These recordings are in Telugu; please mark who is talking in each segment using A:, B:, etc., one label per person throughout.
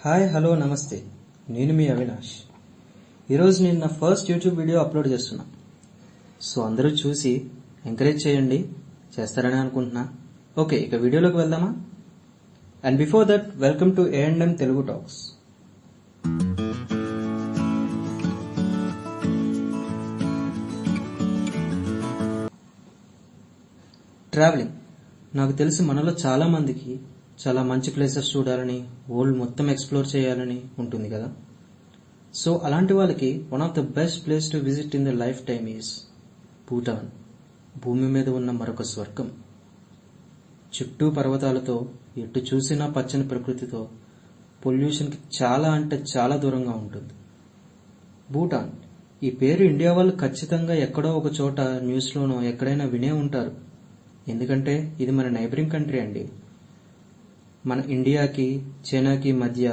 A: హాయ్ హలో నమస్తే, నేను మీ అవినాష్. ఈరోజు నేను నా ఫస్ట్ యూట్యూబ్ వీడియో అప్లోడ్ చేస్తున్నా. సో అందరూ చూసి ఎంకరేజ్ చేయండి, చేస్తారని అనుకుంటున్నా. ఓకే, ఇక వీడియోలోకి వెళ్దామా? And before that, welcome to A&M Telugu talks. Travelling నాకు తెలిసి మనలో చాలా మందికి చాలా మంచి ప్లేసెస్ చూడాలని, వరల్డ్ మొత్తం ఎక్స్ప్లోర్ చేయాలని ఉంటుంది కదా. సో అలాంటి వాళ్ళకి one of the best place to visit in the life time is Bhutan. భూమి మీద ఉన్న మరొక స్వర్గం. చుట్టూ పర్వతాలతో, ఎటు చూసినా పచ్చని ప్రకృతితో, పొల్యూషన్కి చాలా అంటే చాలా దూరంగా ఉంటుంది భూటాన్. ఈ పేరు ఇండియా వాళ్ళు ఖచ్చితంగా ఎక్కడో ఒక చోట న్యూస్లోనో ఎక్కడైనా వినే ఉంటారు. ఎందుకంటే ఇది మన నైబరింగ్ కంట్రీ అండి. మన ఇండియాకి చైనాకి మధ్య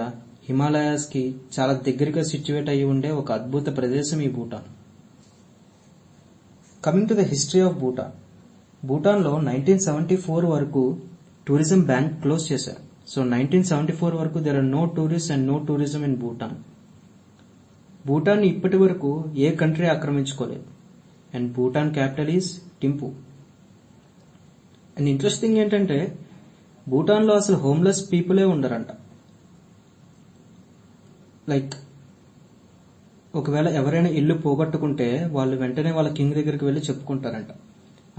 A: హిమాలయాస్కి చాలా దగ్గరగా సిచ్యువేట్ అయ్యి ఉండే ఒక అద్భుత ప్రదేశం ఈ Bhutan. Coming to the history of Bhutan. భూటాన్లో 1974 వరకు టూరిజం బ్యాన్ క్లోజ్ చేశారు. సో 1974 వరకు there are no tourist and no tourism in Bhutan. Bhutan ఇప్పటి వరకు ఏ కంట్రీ ఆక్రమించుకోలేదు. And Bhutan capital is Thimphu. And interesting ఏంటంటే భూటాన్లో అసలు హోమ్లెస్ పీపులే ఉండరంట. లైక్ ఒకవేళ ఎవరైనా ఇల్లు పోగొట్టుకుంటే వాళ్ళు వెంటనే వాళ్ళ కింగ్ దగ్గరికి వెళ్ళి చెప్పుకుంటారంట.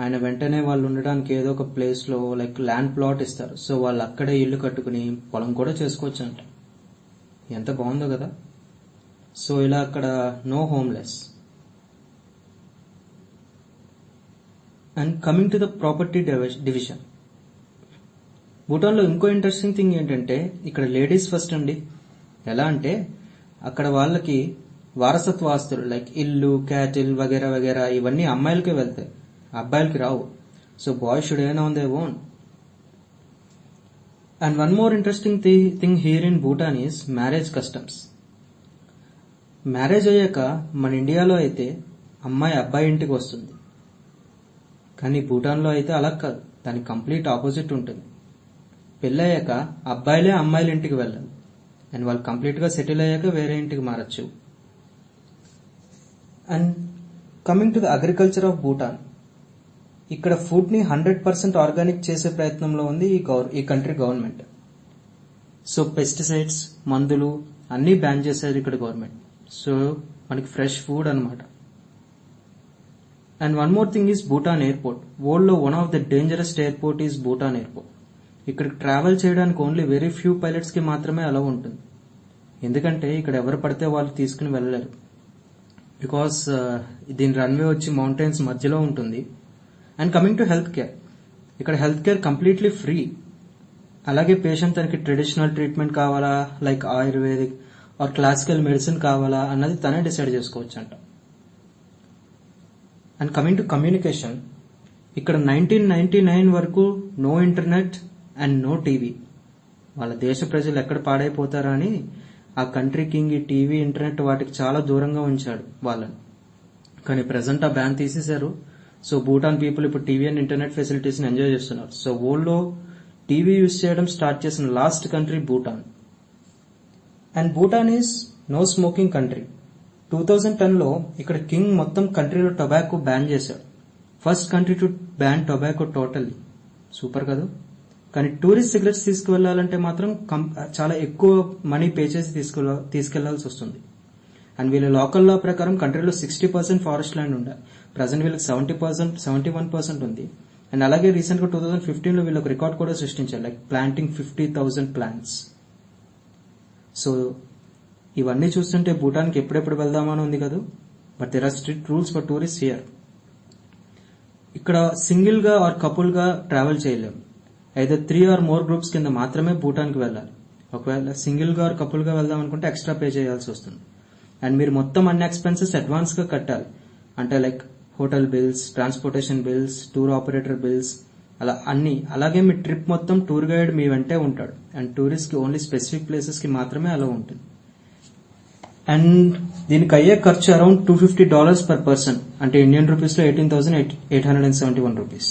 A: ఆయన వెంటనే వాళ్ళు ఉండడానికి ఏదో ఒక ప్లేస్లో లైక్ ల్యాండ్ ప్లాట్ ఇస్తారు. సో వాళ్ళు అక్కడే ఇల్లు కట్టుకుని పొలం కూడా చేసుకోవచ్చు అంట. ఎంత బాగుందో కదా. సో ఇలా అక్కడ no homeless. And coming to the property division. భూటాన్లో ఇంకో ఇంట్రెస్టింగ్ థింగ్ ఏంటంటే ఇక్కడ లేడీస్ ఫస్ట్ అండి. ఎలా అంటే అక్కడ వాళ్ళకి వారసత్వ ఆస్తులు లైక్ ఇల్లు, క్యాటిల్ వగేరా వగేరా ఇవన్నీ అమ్మాయిలకే వెళ్తాయి, అబ్బాయిలకి రావు. So boys should earn on their own. And one more interesting thing here in Bhutan is marriage customs. Marriage అయ్యాక మన ఇండియాలో అయితే అమ్మాయి అబ్బాయి ఇంటికి వస్తుంది, కానీ భూటాన్లో అయితే అలా కాదు, దానికి కంప్లీట్ ఆపోజిట్ ఉంటుంది. పెళ్ళయ్యాక అబ్బాయిలే అమ్మాయిల ఇంటికి వెళ్ళాలి. అండ్ వాళ్ళు కంప్లీట్గా సెటిల్ అయ్యాక వేరే ఇంటికి మారచ్చు. And coming to the agriculture of Bhutan. ఇక్కడ ఫుడ్ని 100% ఆర్గానిక్ చేసే ప్రయత్నంలో ఉంది ఈ కంట్రీ గవర్నమెంట్. సో పెస్టిసైడ్స్, మందులు అన్నీ బ్యాన్ చేశారు ఇక్కడ గవర్నమెంట్. సో మనకి ఫ్రెష్ ఫుడ్ అనమాట. And one more thing is Bhutan airport. వరల్డ్లో one of the dangerousest airport is Bhutan airport. ఇక్కడికి ట్రావెల్ చేయడానికి ఓన్లీ వెరీ ఫ్యూ పైలట్స్ కి మాత్రమే అలౌ ఉంటుంది. ఎందుకంటే ఇక్కడ ఎవరు పడితే వాళ్ళు తీసుకుని వెళ్ళలేరు. బికాస్ దీని రన్వే వచ్చి మౌంటైన్స్ మధ్యలో ఉంటుంది. And coming to health care. ఇక్కడ హెల్త్ కేర్ కంప్లీట్లీ ఫ్రీ. అలాగే పేషెంట్ తనకి ట్రెడిషనల్ ట్రీట్మెంట్ కావాలా, like ayurvedic or classical medicine కావాలా అన్నది తనే డిసైడ్ చేసుకోవచ్చు అంట. And coming to communication. ఇక్కడ 1999 వరకు no internet and no TV. వాళ్ళ దేశ ప్రజలు ఎక్కడ పాడైపోతారా అని ఆ కంట్రీ కింగ్ ఈ టీవీ, ఇంటర్నెట్ వాటికి చాలా దూరంగా ఉంచాడు వాళ్ళని. కానీ ప్రెసెంట్ ఆ బ్యాన్ తీసేశారు. సో భూటాన్ పీపుల్ ఇప్పుడు టీవీ అండ్ ఇంటర్నెట్ ఫెసిలిటీస్ని ఎంజాయ్ చేస్తున్నారు. సో వరల్డ్లో టీవీ యూజ్ చేయడం స్టార్ట్ చేసిన last country Bhutan. And Bhutan is no smoking country. 2010లో ఇక్కడ కింగ్ మొత్తం కంట్రీలో టొబాకో బ్యాన్ చేశాడు. First country to ban tobacco totally. Super కదా. కానీ టూరిస్ట్ సిగరెట్స్ తీసుకువెళ్లాలంటే మాత్రం చాలా ఎక్కువ మనీ పే చేసి తీసుకెళ్లాల్సి వస్తుంది. అండ్ వీళ్ళ లోకల్ లా ప్రకారం కంట్రీలో 60% ఫారెస్ట్ ల్యాండ్ ఉండాలి. ప్రజెంట్ వీళ్ళకి 71% ఉంది. అండ్ అలాగే రీసెంట్ గా 2015లో వీళ్ళు ఒక రికార్డ్ కూడా సృష్టించారు, లైక్ ప్లాంటింగ్ 50,000 ప్లాంట్స్. సో ఇవన్నీ చూస్తుంటే భూటాన్కి ఎప్పుడెప్పుడు వెళ్దామని ఉంది కదా. But there are strict rules for tourist here. ఇక్కడ సింగిల్ గా ఆర్ కపుల్ గా ట్రావెల్ చేయలేము. అయితే 3 or more గ్రూప్స్ కింద మాత్రమే భూటాన్కి వెళ్ళాలి. ఒకవేళ సింగిల్ గా ఆర్ కపుల్ గా వెళ్దాం అనుకుంటే ఎక్స్ట్రా పే చేయాల్సి వస్తుంది. అండ్ మీరు మొత్తం అన్ని ఎక్స్పెన్సెస్ అడ్వాన్స్ గా కట్టాలి. అంటే like hotel bills, transportation bills, tour operator bills, అలా అన్ని. అలాగే మీ ట్రిప్ మొత్తం టూర్ గైడ్ మీ వెంటే ఉంటాడు. అండ్ టూరిస్ట్ కి ఓన్లీ స్పెసిఫిక్ ప్లేసెస్ కి మాత్రమే అలా ఉంటుంది. అండ్ దీనికి అయ్యే ఖర్చు అరౌండ్ $250 per person. అంటే ఇండియన్ రూపీస్ లో 18,871 రూపీస్.